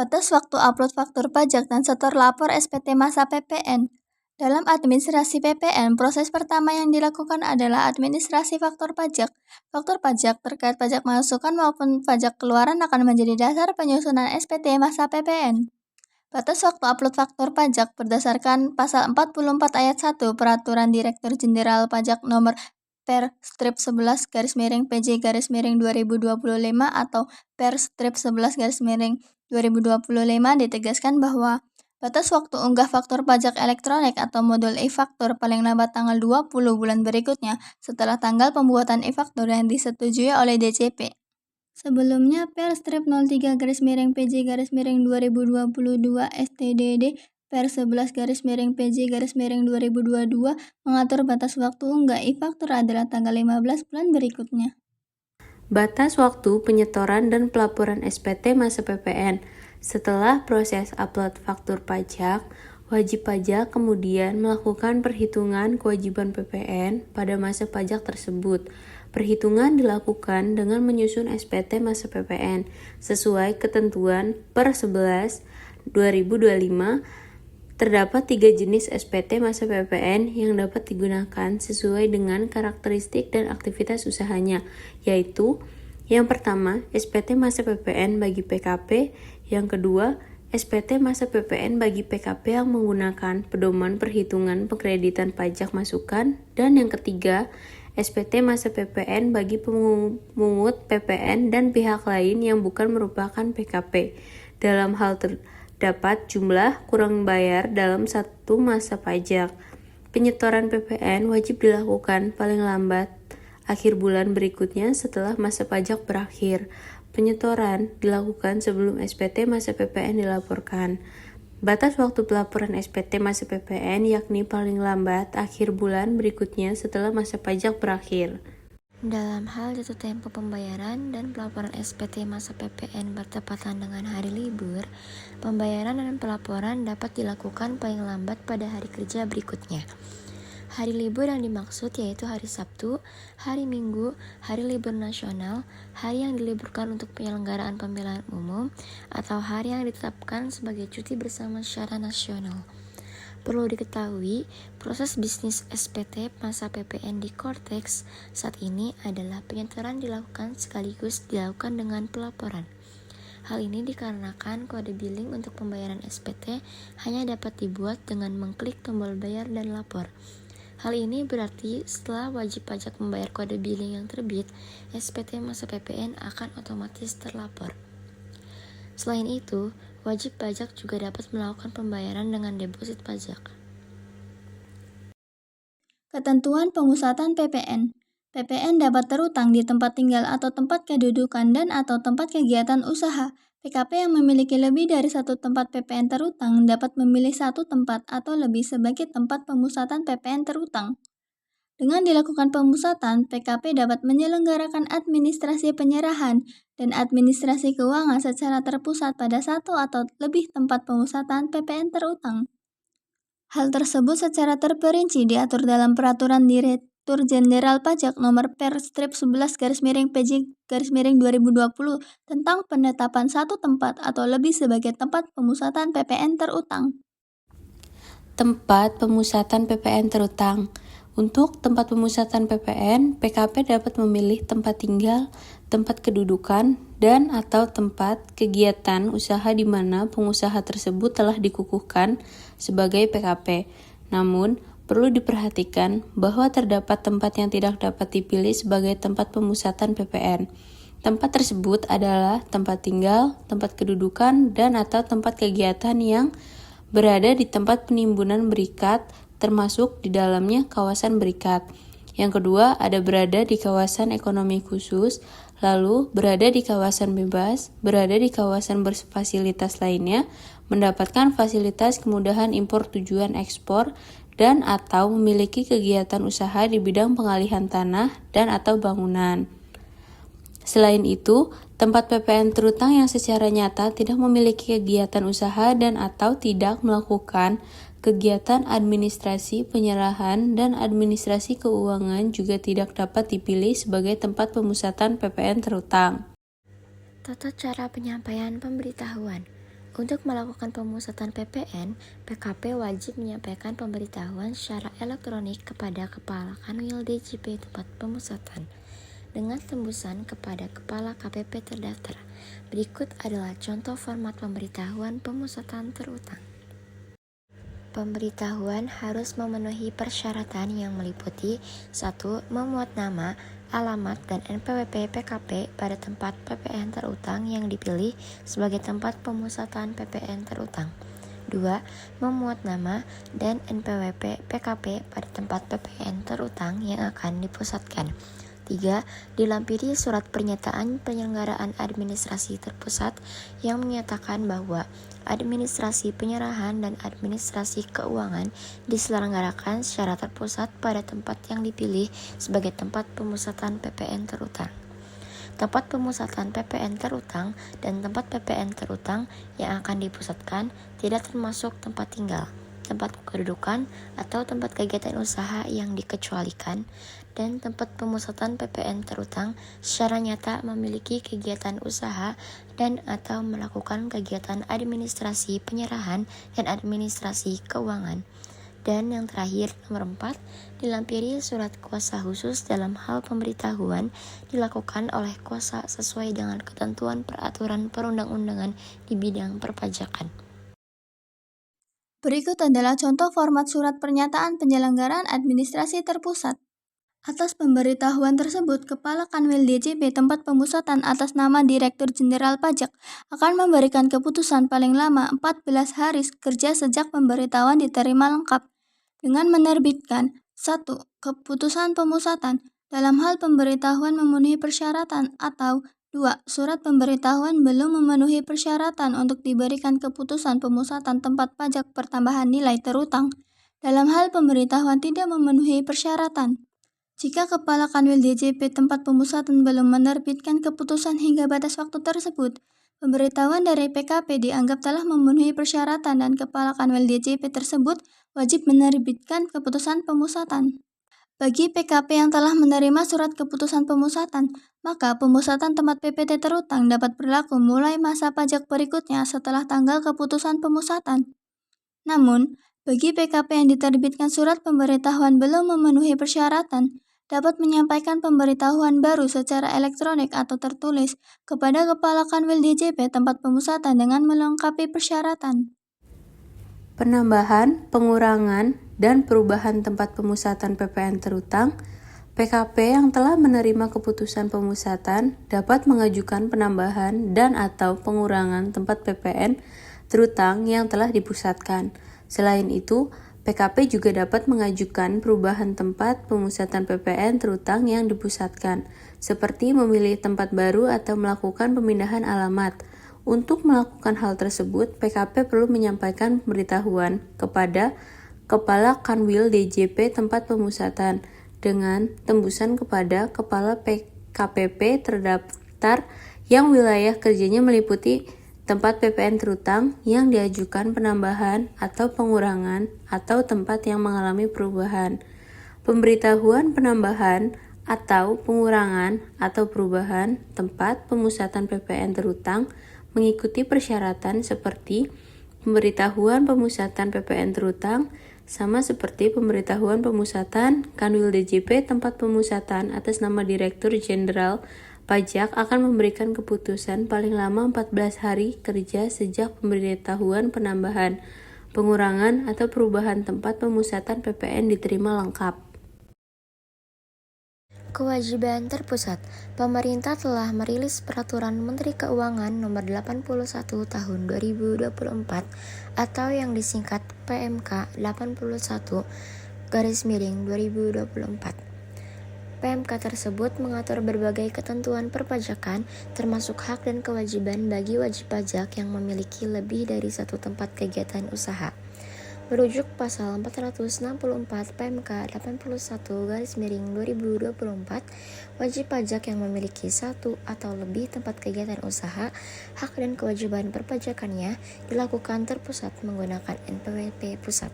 Batas waktu upload faktur pajak dan setor lapor SPT masa PPN. Dalam administrasi PPN, proses pertama yang dilakukan adalah administrasi faktur pajak. Faktur pajak terkait pajak masukan maupun pajak keluaran akan menjadi dasar penyusunan SPT masa PPN. Batas waktu upload faktur pajak berdasarkan Pasal 44 Ayat 1 Peraturan Direktur Jenderal Pajak Nomor Per Strip 11 PJ 2025 atau Per Strip 11 2025 ditegaskan bahwa batas waktu unggah faktur pajak elektronik atau modul e-faktur paling lambat tanggal 20 bulan berikutnya setelah tanggal pembuatan e-faktur yang disetujui oleh DJP. Sebelumnya, Per Strip 03 PJ 2022 STDD Per 11 PJ 2022 mengatur batas waktu unggah e-faktur adalah tanggal 15 bulan berikutnya. Batas waktu penyetoran dan pelaporan SPT masa PPN. Setelah proses upload faktur pajak, wajib pajak kemudian melakukan perhitungan kewajiban PPN pada masa pajak tersebut. Perhitungan dilakukan dengan menyusun SPT masa PPN sesuai ketentuan Per 11 2025. Terdapat 3 jenis SPT masa PPN yang dapat digunakan sesuai dengan karakteristik dan aktivitas usahanya, yaitu yang pertama, SPT masa PPN bagi PKP, yang kedua, SPT masa PPN bagi PKP yang menggunakan pedoman perhitungan pengkreditan pajak masukan, dan yang ketiga, SPT masa PPN bagi pemungut PPN dan pihak lain yang bukan merupakan PKP. Dalam hal terdapat jumlah kurang bayar dalam satu masa pajak. Penyetoran PPN wajib dilakukan paling lambat akhir bulan berikutnya setelah masa pajak berakhir. Penyetoran dilakukan sebelum SPT masa PPN dilaporkan. Batas waktu pelaporan SPT masa PPN yakni paling lambat akhir bulan berikutnya setelah masa pajak berakhir. Dalam hal jatuh tempo pembayaran dan pelaporan SPT masa PPN bertepatan dengan hari libur, pembayaran dan pelaporan dapat dilakukan paling lambat pada hari kerja berikutnya. Hari libur yang dimaksud yaitu hari Sabtu, hari Minggu, hari libur nasional, hari yang diliburkan untuk penyelenggaraan pemilihan umum, atau hari yang ditetapkan sebagai cuti bersama secara nasional. Perlu diketahui, proses bisnis SPT masa PPN di Kortex saat ini adalah penyetoran dilakukan sekaligus dilakukan dengan pelaporan. Hal ini dikarenakan kode billing untuk pembayaran SPT hanya dapat dibuat dengan mengklik tombol bayar dan lapor. Hal ini berarti setelah wajib pajak membayar kode billing yang terbit, SPT masa PPN akan otomatis terlapor. Selain itu, wajib pajak juga dapat melakukan pembayaran dengan deposit pajak. Ketentuan pemusatan PPN. PPN dapat terutang di tempat tinggal atau tempat kedudukan dan atau tempat kegiatan usaha. PKP yang memiliki lebih dari satu tempat PPN terutang dapat memilih satu tempat atau lebih sebagai tempat pemusatan PPN terutang. Dengan dilakukan pemusatan, PKP dapat menyelenggarakan administrasi penyerahan dan administrasi keuangan secara terpusat pada satu atau lebih tempat pemusatan PPN terutang. Hal tersebut secara terperinci diatur dalam Peraturan Direktur Jenderal Pajak Nomor Per Strip 11 PJ 2020 tentang penetapan satu tempat atau lebih sebagai tempat pemusatan PPN terutang. Tempat pemusatan PPN terutang. Untuk tempat pemusatan PPN, PKP dapat memilih tempat tinggal, tempat kedudukan, dan atau tempat kegiatan usaha di mana pengusaha tersebut telah dikukuhkan sebagai PKP. Namun, perlu diperhatikan bahwa terdapat tempat yang tidak dapat dipilih sebagai tempat pemusatan PPN. Tempat tersebut adalah tempat tinggal, tempat kedudukan, dan atau tempat kegiatan yang berada di tempat penimbunan berikat, termasuk di dalamnya kawasan berikat. Yang kedua, ada berada di kawasan ekonomi khusus, lalu berada di kawasan bebas, berada di kawasan berfasilitas lainnya, mendapatkan fasilitas kemudahan impor tujuan ekspor, dan atau memiliki kegiatan usaha di bidang pengalihan tanah dan atau bangunan. Selain itu, tempat PPN terutang yang secara nyata tidak memiliki kegiatan usaha dan atau tidak melakukan kegiatan administrasi penyerahan dan administrasi keuangan juga tidak dapat dipilih sebagai tempat pemusatan PPN terutang. Tata cara penyampaian pemberitahuan. Untuk melakukan pemusatan PPN, PKP wajib menyampaikan pemberitahuan secara elektronik kepada Kepala Kanwil DJP tempat pemusatan dengan tembusan kepada Kepala KPP terdaftar. Berikut adalah contoh format pemberitahuan pemusatan terutang. Pemberitahuan harus memenuhi persyaratan yang meliputi 1. Memuat nama, alamat, dan NPWP PKP pada tempat PPN terutang yang dipilih sebagai tempat pemusatan PPN terutang. 2. Memuat nama dan NPWP PKP pada tempat PPN terutang yang akan dipusatkan. 3. Dilampiri surat pernyataan penyelenggaraan administrasi terpusat yang menyatakan bahwa administrasi penyerahan dan administrasi keuangan diselenggarakan secara terpusat pada tempat yang dipilih sebagai tempat pemusatan PPN terutang. Tempat pemusatan PPN terutang dan tempat PPN terutang yang akan dipusatkan tidak termasuk tempat tinggal, tempat kedudukan, atau tempat kegiatan usaha yang dikecualikan, dan tempat pemusatan PPN terutang secara nyata memiliki kegiatan usaha dan atau melakukan kegiatan administrasi penyerahan dan administrasi keuangan. Dan yang terakhir, nomor 4, dilampiri surat kuasa khusus dalam hal pemberitahuan dilakukan oleh kuasa sesuai dengan ketentuan peraturan perundang-undangan di bidang perpajakan. Berikut adalah contoh format surat pernyataan penyelenggaraan administrasi terpusat. Atas pemberitahuan tersebut, Kepala Kanwil DJP tempat pemusatan atas nama Direktur Jenderal Pajak akan memberikan keputusan paling lama 14 hari kerja sejak pemberitahuan diterima lengkap dengan menerbitkan 1. Keputusan pemusatan dalam hal pemberitahuan memenuhi persyaratan, atau 2. Surat pemberitahuan belum memenuhi persyaratan untuk diberikan keputusan pemusatan tempat pajak pertambahan nilai terutang dalam hal pemberitahuan tidak memenuhi persyaratan. Jika Kepala Kanwil DJP tempat pemusatan belum menerbitkan keputusan hingga batas waktu tersebut, pemberitahuan dari PKP dianggap telah memenuhi persyaratan dan Kepala Kanwil DJP tersebut wajib menerbitkan keputusan pemusatan. Bagi PKP yang telah menerima surat keputusan pemusatan, maka pemusatan tempat PPT terutang dapat berlaku mulai masa pajak berikutnya setelah tanggal keputusan pemusatan. Namun, bagi PKP yang diterbitkan surat pemberitahuan belum memenuhi persyaratan, dapat menyampaikan pemberitahuan baru secara elektronik atau tertulis kepada Kepala Kanwil DJP tempat pemusatan dengan melengkapi persyaratan. Penambahan, pengurangan, dan perubahan tempat pemusatan PPN terutang. PKP yang telah menerima keputusan pemusatan dapat mengajukan penambahan dan atau pengurangan tempat PPN terutang yang telah dipusatkan. Selain itu, PKP juga dapat mengajukan perubahan tempat pemusatan PPN terutang yang dipusatkan, seperti memilih tempat baru atau melakukan pemindahan alamat. Untuk melakukan hal tersebut, PKP perlu menyampaikan pemberitahuan kepada Kepala Kanwil DJP tempat pemusatan dengan tembusan kepada Kepala KPP terdaftar yang wilayah kerjanya meliputi tempat PPN terutang yang diajukan penambahan atau pengurangan atau tempat yang mengalami perubahan. Pemberitahuan penambahan atau pengurangan atau perubahan tempat pemusatan PPN terutang mengikuti persyaratan seperti pemberitahuan pemusatan PPN terutang sama seperti pemberitahuan pemusatan Kanwil DJP tempat pemusatan atas nama Direktur Jenderal Pajak akan memberikan keputusan paling lama 14 hari kerja sejak pemberitahuan penambahan, pengurangan, atau perubahan tempat pemusatan PPN diterima lengkap. Kewajiban terpusat. Pemerintah telah merilis Peraturan Menteri Keuangan Nomor 81 Tahun 2024 atau yang disingkat PMK 81/2024. PMK tersebut mengatur berbagai ketentuan perpajakan, termasuk hak dan kewajiban bagi wajib pajak yang memiliki lebih dari satu tempat kegiatan usaha. Merujuk pasal 464 PMK 81/2024, wajib pajak yang memiliki satu atau lebih tempat kegiatan usaha, hak dan kewajiban perpajakannya dilakukan terpusat menggunakan NPWP pusat.